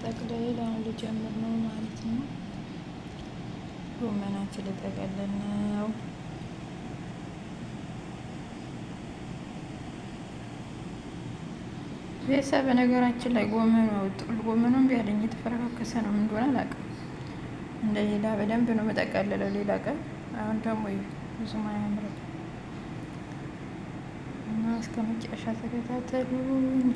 መጠቅለል አሁን ልጀምር ነው ማለት ነው። ጎመናችን ልጠቀልል ነው። ቤተሰብ በነገራችን ላይ ጥቅል ጎመኑን ቢያለኝ የተፈረካከሰ ነው። ምን እንደሆነ አላውቅም። እንደ ሌላ በደንብ ነው መጠቀለለው ሌላ ቀን። አሁን ደግሞ ብዙም አያምርም እና እስከ መጨረሻ ተከታተሉኝ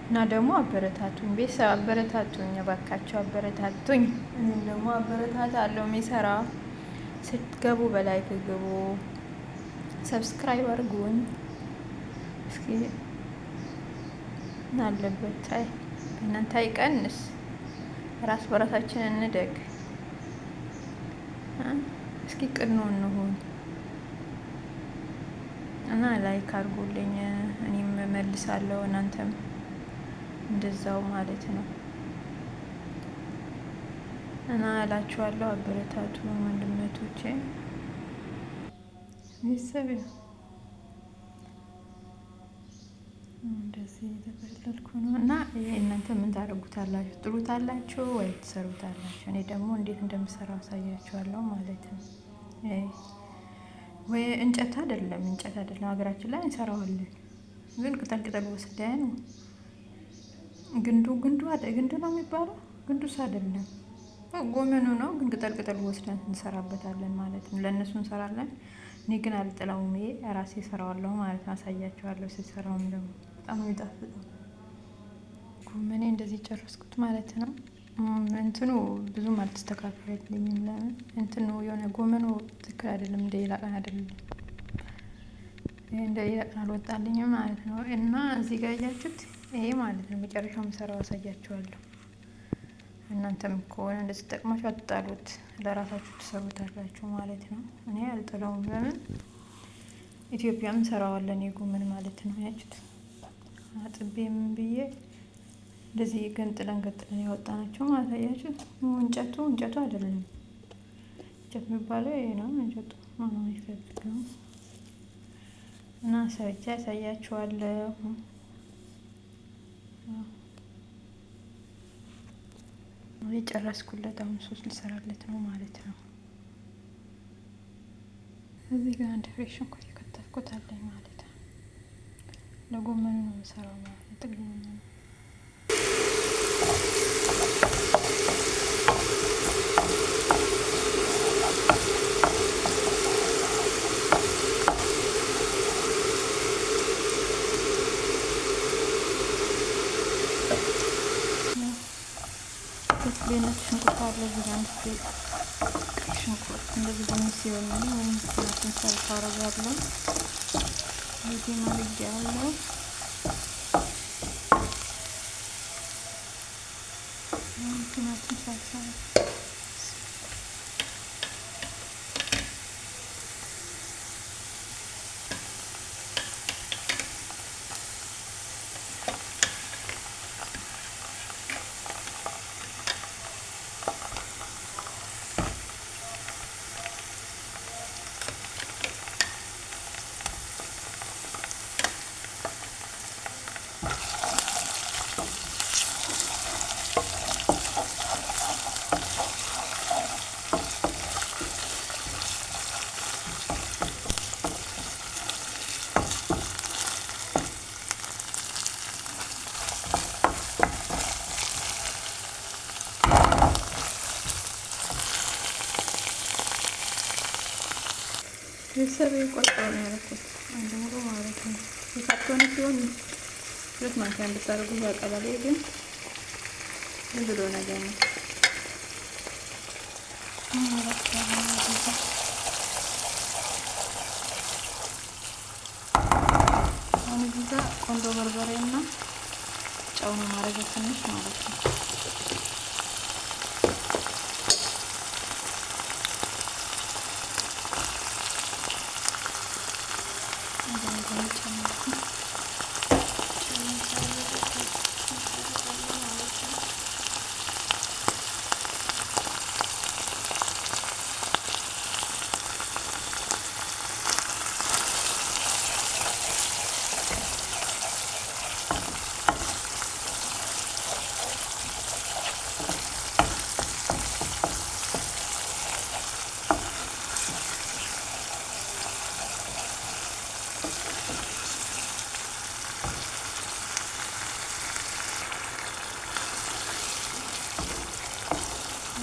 እና ደግሞ አበረታቱኝ። ቤተሰብ አበረታቱኝ፣ እባካቸው አበረታቱኝ። እኔም ደግሞ አበረታታ አለው የሚሰራ ስትገቡ በላይክ ግቡ፣ ሰብስክራይብ አድርጉኝ። እስኪ አለበት እናንተ አይቀንስ፣ ራስ በራሳችን እንደግ። እስኪ ቅኑ እንሁን እና ላይክ አድርጉልኝ። እኔም መልሳለሁ፣ እናንተም እንደዛው ማለት ነው እና እላችኋለሁ አበረታቱ ወንድመቶቼ። ቤተሰብ እንደዚህ የተጠቀለልኩ ነው እና እናንተ ምን ታደርጉታላችሁ? ጥሩታላችሁ ወይ ትሰሩታላችሁ? እኔ ደግሞ እንዴት እንደምሰራው አሳያችኋለሁ ማለት ነው። ወይ እንጨት አይደለም ሀገራችን ላይ እንሰራዋለን፣ ግን ቅጠል ወስደን ግንዱ ነው የሚባለው። ግንዱስ አይደለም ጎመኑ ነው፣ ግን ቅጠል ወስደን እንሰራበታለን ማለት ነው። ለእነሱ እንሰራለን፣ እኔ ግን አልጥለውም። ይሄ ራሴ እሰራዋለሁ ማለት ነው። አሳያችኋለሁ ስሰራውም ደግሞ በጣም የሚጣፍጠው። ጎመኔ እንደዚህ ጨረስኩት ማለት ነው። እንትኑ ብዙም አልተስተካከለልኝም። ለምን እንትኑ የሆነ ጎመኑ ትክክል አይደለም፣ እንደ ሌላ ቀን አይደለም፣ እንደ ሌላ ቀን አልወጣልኝም ማለት ነው። እና እዚህ ጋር ያያችሁት ይሄ ማለት ነው መጨረሻው የምሰራው አሳያችኋለሁ። እናንተም ከሆነ እንደዚህ ተጠቅማችሁ አትጣሉት፣ ለራሳችሁ ትሰሩታላችሁ ማለት ነው። እኔ አልጥለውም። ለምን ኢትዮጵያም እንሰራዋለን የጎመን ማለት ነው። ያችሁት አጥቤ ምን ብዬ እንደዚህ ገንጥለን ያወጣናቸው ማለት አያችሁት። እንጨቱ አይደለም፣ እንጨት የሚባለው ይሄ ነው። እንጨቱ ማነው ይፈልገው እና ሰርቼ ያሳያችኋለሁ። የጨረስኩለት አሁን ሶስት ልሰራለት ነው ማለት ነው። እዚህ ጋር አንድ ፍሬ ሽንኩርት የከተፍኩት አለኝ ማለት ነው። ለጎመኑ ነው የምሰራው ማለት ነው። ጥቅል ጎመኑ ቤነት ሽንኩርት አለ። እዚህ ጋር አንድ ሽንኩርት እንደዚህ በሚስ ሲሆን ወይም ቲማቲም ሳልሳ አረጋለሁ። እዚህ ማድረግ ያለው ቲማቲም ሳልሳ ቤተሰብ ቆጣው ነው ያልኩት፣ አንድ ሙሉ ማለት ነው። የካርቶን ሲሆን ሁለት ማንኪያ እንድታደርጉ ያቀላል፣ ግን ብሎ ነገር ነው። አሁን እዚህ ጋር ቆንጆ በርበሬና ጨው ነው ማድረግ ትንሽ ማለት ነው።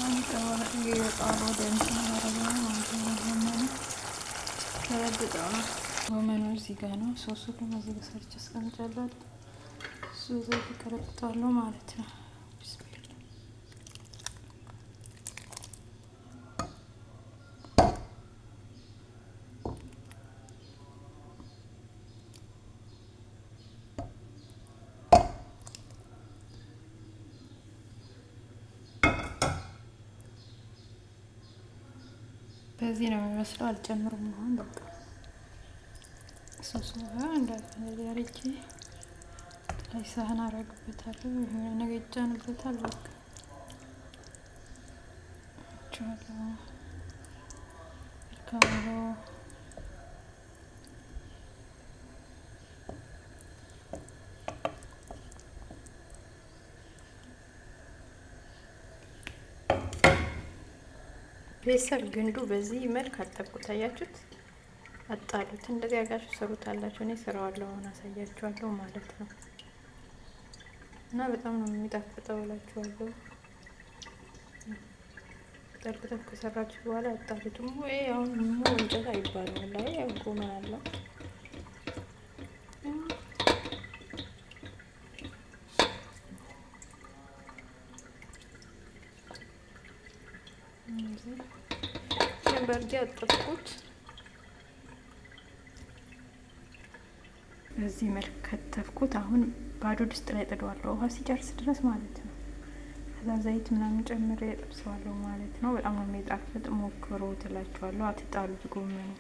እየጣሉ ወደ እንትን ማረጊያ ማለት ነው። ጎመኑ ተለብጠው ነው። ጎመኑ እዚህ ጋር ነው። ሶሱ ደግሞ እዚህ ጋር ሰርች አስቀምጫለሁ። እሱ ዘይት ይቀረብጣለሁ ማለት ነው። በዚህ ነው የሚመስለው። አልጨምርም። አሁን በቃ ሶሱ ጋር እንደዚህ አድርጌ ላይ ሳህን አደርግበታለሁ። የሆነ ነገር ይጫንበታል። በቃ ቻለው ካሎ ቤተሰብ ግንዱ በዚህ መልክ አጠብቁት። አያችሁት? አጣሉት። እንደዚህ አድርጋችሁ ሰሩታላችሁ። እኔ ስራዋለሁ፣ አሁን አሳያችኋለሁ ማለት ነው። እና በጣም ነው የሚጣፍጠው እላችኋለሁ። ጠብጠብ ከሰራችሁ በኋላ አጣሉት። ወይ አሁን እንጨት አይባልም ላይ ያው ጎመን አለው። በርዲ አጠብቁት። በዚህ መልክ ከተፍኩት። አሁን ባዶ ድስት ላይ ጥደዋለሁ፣ ውሃ ሲጨርስ ድረስ ማለት ነው። ከዛ ዘይት ምናምን ጨምሬ እጠብሰዋለሁ ማለት ነው። በጣም ነው የሚጣፍጥ። ሞክሩ ትላችኋለሁ። አትጣሉት ጎመኑ።